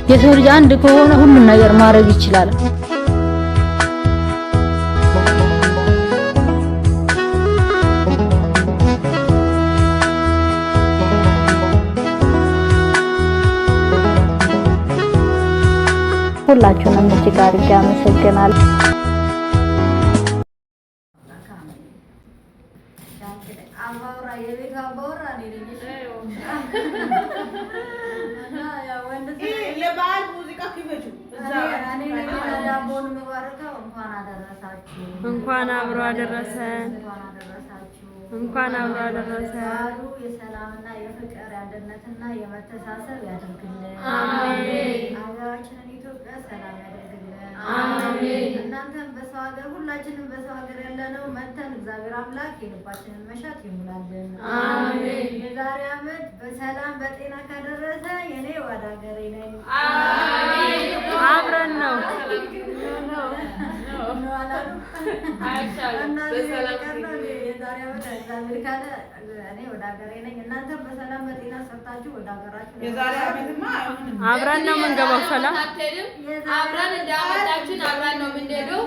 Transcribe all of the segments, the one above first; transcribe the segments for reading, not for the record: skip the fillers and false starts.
የሰው ልጅ አንድ ከሆነ ሁሉን ነገር ማድረግ ይችላል። ሁላችሁንም እጅግ አድርጌ አመሰግናለሁ። እንኳን አብሮ አደረሰን። እንኳን አብሮ አደረሰን። የሰላምና የፍቅር የአንድነትና የመተሳሰብ ያድርግልን። አሜን። ሀገራችንን ኢትዮጵያ ሰላም ያድርግልን። አሜን። እናንተም በሰው ሀገር ሁላችንም በሰው ሀገር ያለነው መተን እግዚአብሔር አምላክ የልባችንን መሻት ይሙላልን። አሜን። የዛሬ ዓመት በሰላም በጤና ካደረሰ የኔ ወደ ሀገሬ ነኝ። አሜን። አብረን ነው የዛሬ ዓመት እግዚአብሔር ካለ እኔ ወደ ሀገሬ ነኝ። እናንተም በሰላም በጤና ሰርታችሁ ወደ ሀገራችሁ የዛሬ ዓመትማ አብረን ነው የምንገባው። ሰላም አብረን እንዳመጣችን አብረን ነው የምንሄደው።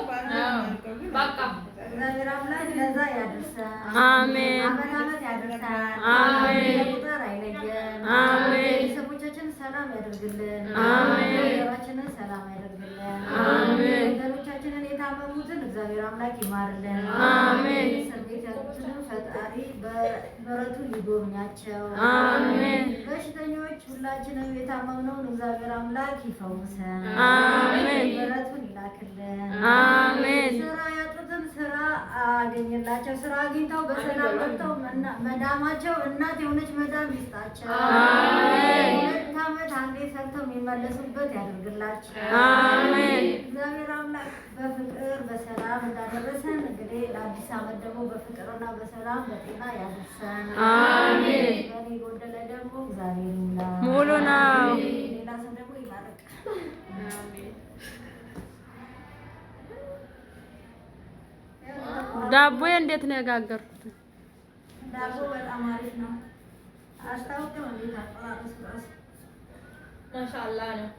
በቃ እግዚአብሔር አምላክ ለዛ ያድርሰን። አሜን። ዓመት ዓመት ያድርሰን። አሜን። ቁጥር አይለየን። አሜን። ቤተሰቦቻችን ሰላም ያደርግልን። አሜን። ሀገራችንን ሰላም ያደርግልን። አሜን። ወገኖቻችንን የታመሙትን እግዚአብሔር አምላክ ይማርልን። አሜን። እስር ቤት ያሉትንም ፈጣሪ በምሕረቱ ይጎብኛቸው። አሜን። በሽተኞች ሁላችንም የታመምነውን እግዚአብሔር አምላክ ይፈውሰን። አሜን። ምሕረቱን ይላክልን። አሜን። ስራ ያጡትን ስራ አገኘላቸው። ስራ አግኝተው በሰላም ወጥተው መዳማቸው እናት የሆነች መዳም ይስጣቸው። አሜን። 2 ዓመት አንዴ ሰርተው የሚመለሱበት ያደርግላቸው። አሜን። እግዚአብሔር አምላክ በፍቅር በሰላም እንዳደረሰን እንግዲህ ለአዲስ ዓመት ደግሞ በፍቅርና በሰላም በጤና ያደርሰን። አሜን። በኔ ጎደለ ደግሞ እግዚአብሔር ይሙላ። ሙሉ ነው። ሌላ ሰው ደግሞ ይባረክ። ዳቦዬ እንዴት ነው የጋገርኩት? ዳቦ በጣም አሪፍ ነው። አስታውቅም እንዴት አቆራረስ ራስ ማሻአላህ ነው።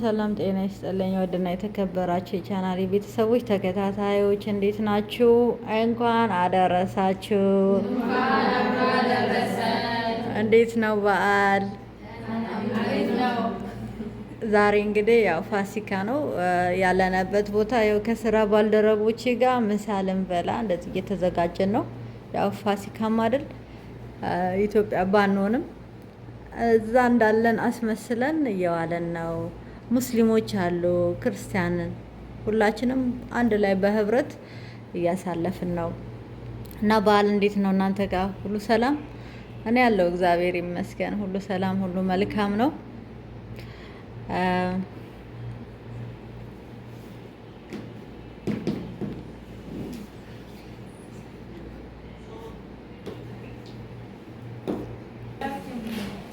ሰላም ጤና ይስጥልኝ። ወድና የተከበራችሁ የቻናሌ ቤተሰቦች ተከታታዮች እንዴት ናችሁ? እንኳን አደረሳችሁ። እንዴት ነው በዓል? ዛሬ እንግዲህ ያው ፋሲካ ነው ያለንበት ቦታ ያው ከስራ ባልደረቦቼ ጋር ምሳ ልንበላ እንደዚህ እየተዘጋጀን ነው። ያው ፋሲካም አይደል ኢትዮጵያ ባንሆንም እዛ እንዳለን አስመስለን እየዋለን ነው። ሙስሊሞች አሉ፣ ክርስቲያንን ሁላችንም አንድ ላይ በህብረት እያሳለፍን ነው እና በዓል እንዴት ነው እናንተ ጋር? ሁሉ ሰላም? እኔ ያለው እግዚአብሔር ይመስገን ሁሉ ሰላም፣ ሁሉ መልካም ነው።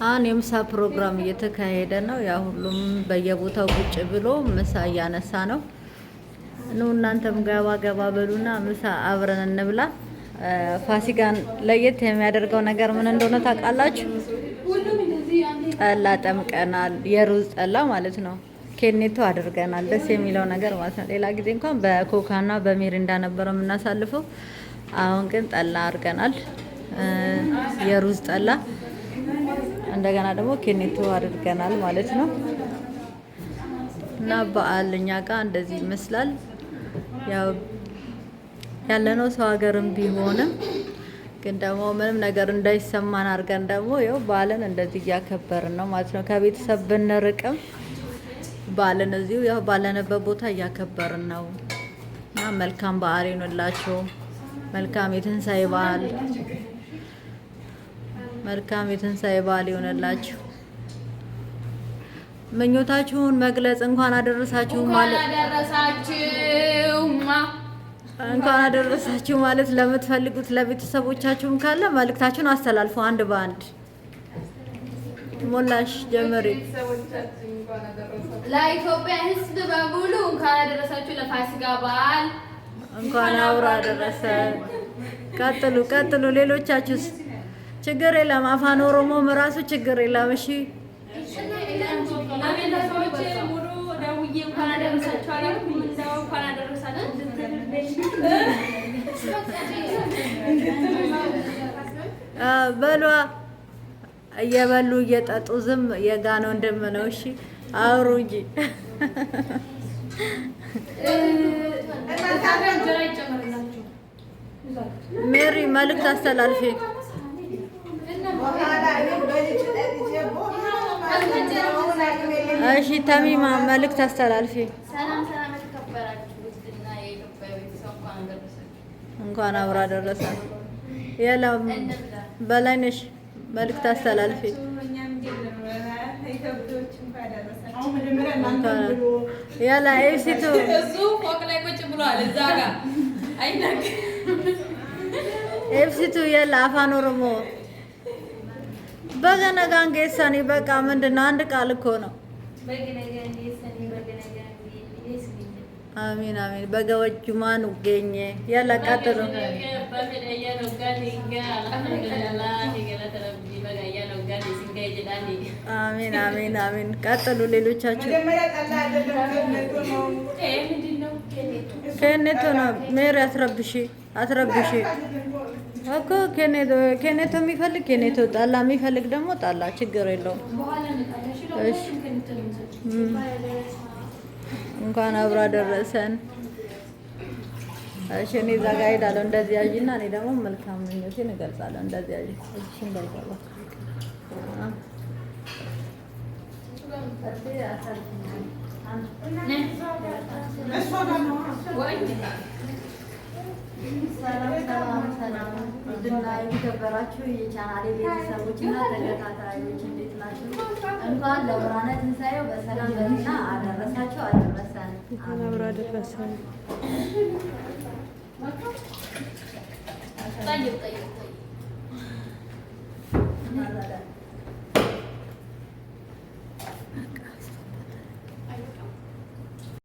አሁን የምሳ ፕሮግራም እየተካሄደ ነው። ያ ሁሉም በየቦታው ቁጭ ብሎ ምሳ እያነሳ ነው። እናንተም ገባ ገባ በሉና ምሳ አብረን እንብላ። ፋሲካን ለየት የሚያደርገው ነገር ምን እንደሆነ ታውቃላችሁ? ጠላ ጠምቀናል። የሩዝ ጠላ ማለት ነው። ኬኔቶ አድርገናል። ደስ የሚለው ነገር ማለት ነው። ሌላ ጊዜ እንኳን በኮካና በሚሪንዳ ነበር የምናሳልፈው። አሁን ግን ጠላ አድርገናል። የሩዝ ጠላ እንደገና ደግሞ ኬኔቶ አድርገናል ማለት ነው። እና በዓል እኛ ጋር እንደዚህ ይመስላል። ያው ያለነው ሰው ሀገርም ቢሆንም ግን ደግሞ ምንም ነገር እንዳይሰማን አድርገን ደግሞ ያው በዓልን እንደዚህ እያከበርን ነው ማለት ነው። ከቤተሰብ ብንርቅም በዓልን እዚሁ ያው ባለንበት ቦታ እያከበርን ነው። እና መልካም በዓል ይሁንላችሁ። መልካም የትንሳኤ በዓል መልካም የትንሳኤ በዓል ይሁንላችሁ። ምኞታችሁን መግለጽ እንኳን አደረሳችሁ ማለት እንኳን አደረሳችሁ ማለት ለምትፈልጉት ለቤተሰቦቻችሁም ካለ መልእክታችሁን አስተላልፉ። አንድ በአንድ ሞላሽ ጀመሪ። ለኢትዮጵያ ሕዝብ በሙሉ እንኳን አደረሳችሁ ለፋሲካ በዓል። እንኳን አብሮ አደረሰ። ቀጥሉ ቀጥሉ። ሌሎቻችሁስ? ችግር የለም። አፋን ኦሮሞም ራሱ ችግር የለም። እሺ ቤተሰቦቼ ሙሉ ደውዬ እንኳን አደረሳችሁ አላልኩም። እንደው እንኳን አደረሳችሁ በሏ። እየበሉ እየጠጡ ዝም የጋነው እንደምነው። እሺ አውሩ እንጂ ሜሪ መልዕክት አስተላልፊ። እሺ ተሚማ መልዕክት አስተላልፊ። እንኳን አብራ ደረሰ። የለም በላይነሽ መልዕክት አስተላልፊ። ያላ ኤሲቱ እሱ ፎቅ ላይ ቁጭ ብሏል። እዛ ጋር አይናገር ኤፍሲቱ የለ አፋን ኦሮሞ በገነጋንጌሳኒ በቃ ምንድነው? አንድ ቃል እኮ ነው። አሚን አሚን። በገወጁማን ገኘ ያላ ቀጥሉ። አሚን አሚን አሚን። ቀጥሉ ሌሎቻችሁ። ከኔቶ ነው ሜሪ አትረብሺ አትረብሺ እኮ ከኔቶ የሚፈልግ ከኔቶ፣ ጣላ የሚፈልግ ደግሞ ጣላ፣ ችግር የለውም። እሺ እንኳን አብሮ ደረሰን። እሺ እኔ እዛ ጋር ሄዳለሁ። እንደዚህ ያዥና እኔ ደግሞ መልካም ምኞቴን እገልጻለሁ። እንደዚህ ያዥ እሺ እንዳይገባ ሰላም ሰላም። ውድና የተከበራችሁ የቻናሌ ቤተሰቦችና ተከታታዮች እንዴት ናችሁ? እንኳን ለብርሃነ ትንሣኤው በሰላም በጤና አደረሳችሁ አደረሰን። አብሮ አደረሰን። ጠይብ ጠይብ ጠይብ